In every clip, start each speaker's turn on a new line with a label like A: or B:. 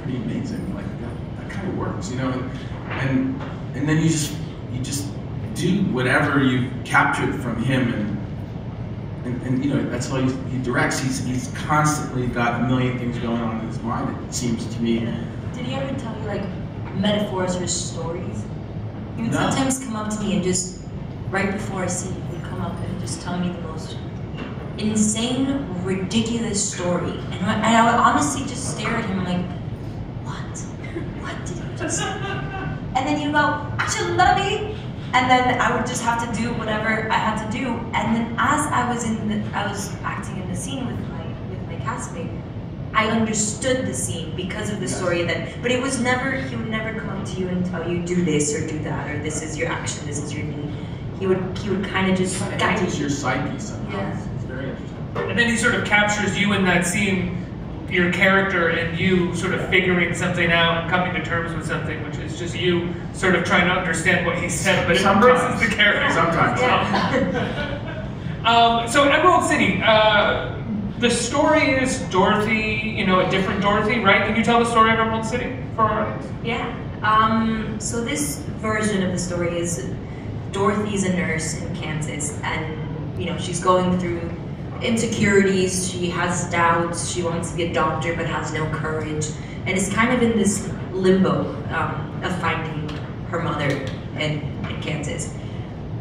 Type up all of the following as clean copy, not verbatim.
A: pretty amazing. Like that kind of works, you know. And then you just do whatever you captured from him, and you know, that's why he directs. He's constantly got a million things going on in his mind, it seems to me.
B: Yeah. Did he ever tell you like metaphors or stories? He would sometimes come up to me and just, right before I see him, he would come up and just tell me the most insane, ridiculous story. And I would honestly just stare at him like, what did he just say? And then you go, actually love me. And then I would just have to do whatever I had to do. And then as I was acting in the scene with my castmate, I understood the scene because of the story but it was never, he would never come up to you and tell you do this or do that, or this is your action, this is your need. He would kind of just guide you.
A: Your psyche sometimes.
B: Yeah.
A: It's very interesting.
C: And then he sort of captures you in that scene, your character and you sort of figuring something out and coming to terms with something, which is just you sort of trying to understand what he said, but it embraces the character.
A: Sometimes.
B: Yeah.
C: So Emerald City, the story is Dorothy, you know, a different Dorothy, right? Can you tell the story of Emerald City for our audience?
B: Yeah. So this version of the story is Dorothy's a nurse in Kansas, and you know, she's going through insecurities, she has doubts, she wants to be a doctor but has no courage, and is kind of in this limbo of finding her mother in Kansas.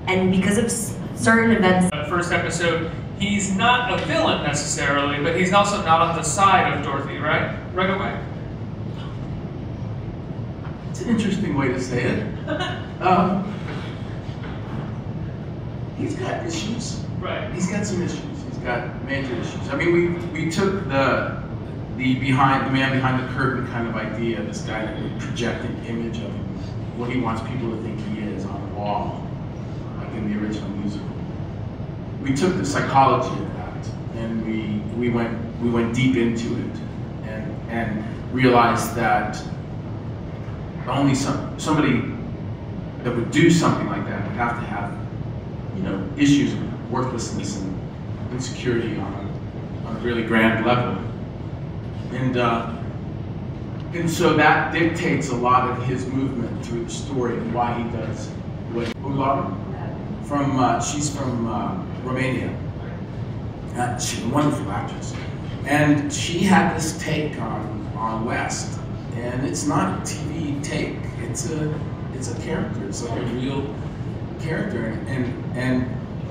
B: And because of certain events...
C: First episode, he's not a villain necessarily, but he's also not on the side of Dorothy, right? Right away.
A: It's an interesting way to say it. He's got issues.
C: Right.
A: He's got some issues. He's got major issues. I mean, we took the man behind the curtain kind of idea, this guy that would project an image of what he wants people to think he is on the wall, like in the original musical. We took the psychology of that, and we went deep into it, and realized that only somebody that would do something like that would have to have, you know, issues of worthlessness and insecurity on a really grand level, and so that dictates a lot of his movement through the story and why he does what. She's from Romania. She's a wonderful actress, and she had this take on West, and it's not a TV take. It's a character. It's like a real character, and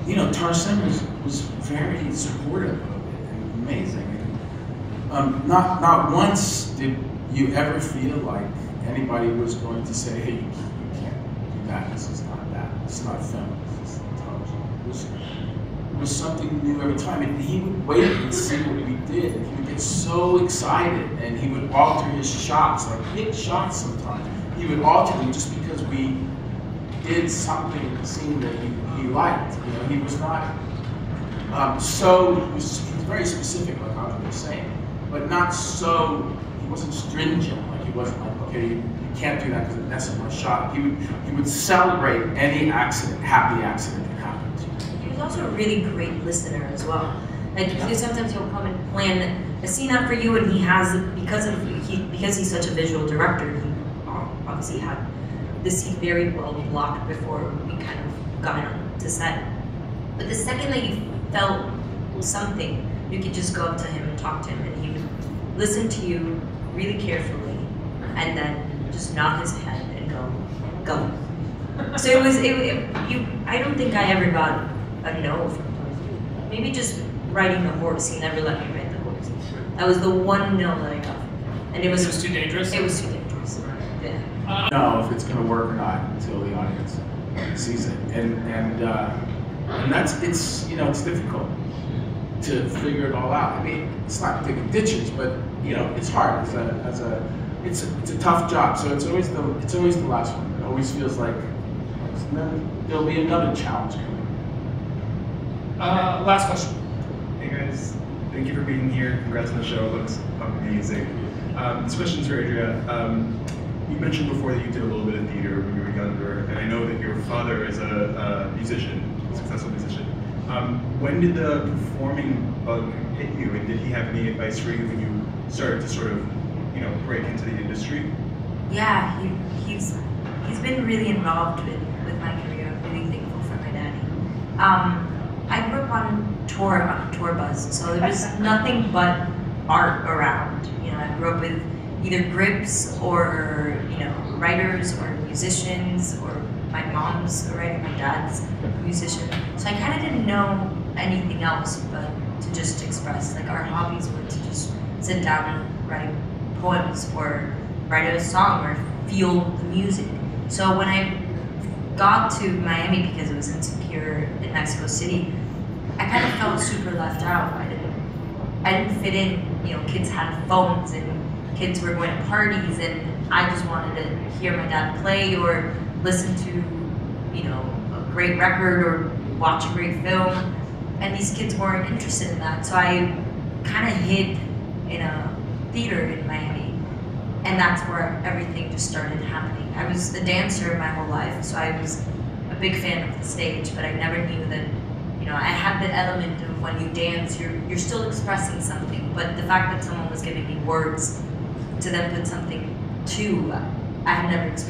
A: you know, Tarsem was very supportive of it and amazing. And, not once did you ever feel like anybody was going to say, "Hey, you can't do that. This is not that. It's not film. This is television." It was something new every time, and he would wait and see what we did, and he would get so excited, and he would alter his shots, like big shots sometimes. He would alter them just because we did something in the scene that he liked. You know, he was not he was very specific, like I was saying, but not so. He wasn't stringent. Like he wasn't like, okay, you can't do that because it messes my shot. He would celebrate any accident, happy accident that happened.
B: He was also a really great listener as well. Like sometimes he'll come and plan a scene out for you, and he has, because he's such a visual director, he obviously had this scene very well blocked before we kind of got on to set. But the second that you felt something, you could just go up to him and talk to him, and he would listen to you really carefully, and then just nod his head and go. So it was, I don't think I ever got a no from him. Maybe just riding the horse. He never let me ride the horse. That was the one no that I got from him. And it was
C: too dangerous?
B: It was too dangerous. Yeah.
A: Know if it's going to work or not until the audience sees it, and it's you know, it's difficult to figure it all out. I mean, it's not digging ditches, but you know, it's hard it's a tough job. So it's always the last one. It always feels like there'll be another challenge coming.
C: Last question.
D: Hey guys, thank you for being here. Congrats on the show. It looks amazing. This question's for Adria. You mentioned before that you did a little bit of theater when you were younger, and I know that your father is a musician, a successful musician. When did the performing bug hit you, and did he have any advice for you when you started to sort of, break into the industry?
B: Yeah, he's been really involved with my career. I'm really thankful for my daddy. I grew up on a tour bus, so there was nothing but art around. I grew up with either grips or writers or musicians, or my mom's a writer, my dad's a musician. So I kind of didn't know anything else but to just express. Like, our hobbies were to just sit down and write poems or write a song or feel the music. So when I got to Miami, because it was insecure in Mexico City, I kind of felt super left out. I didn't fit in. Kids had phones and kids were going to parties, and I just wanted to hear my dad play or listen to, a great record or watch a great film. And these kids weren't interested in that. So I kind of hid in a theater in Miami. And that's where everything just started happening. I was a dancer my whole life, so I was a big fan of the stage, but I never knew that, I had the element of when you dance, you're still expressing something, but the fact that someone was giving me words to then put something to, I had never experienced.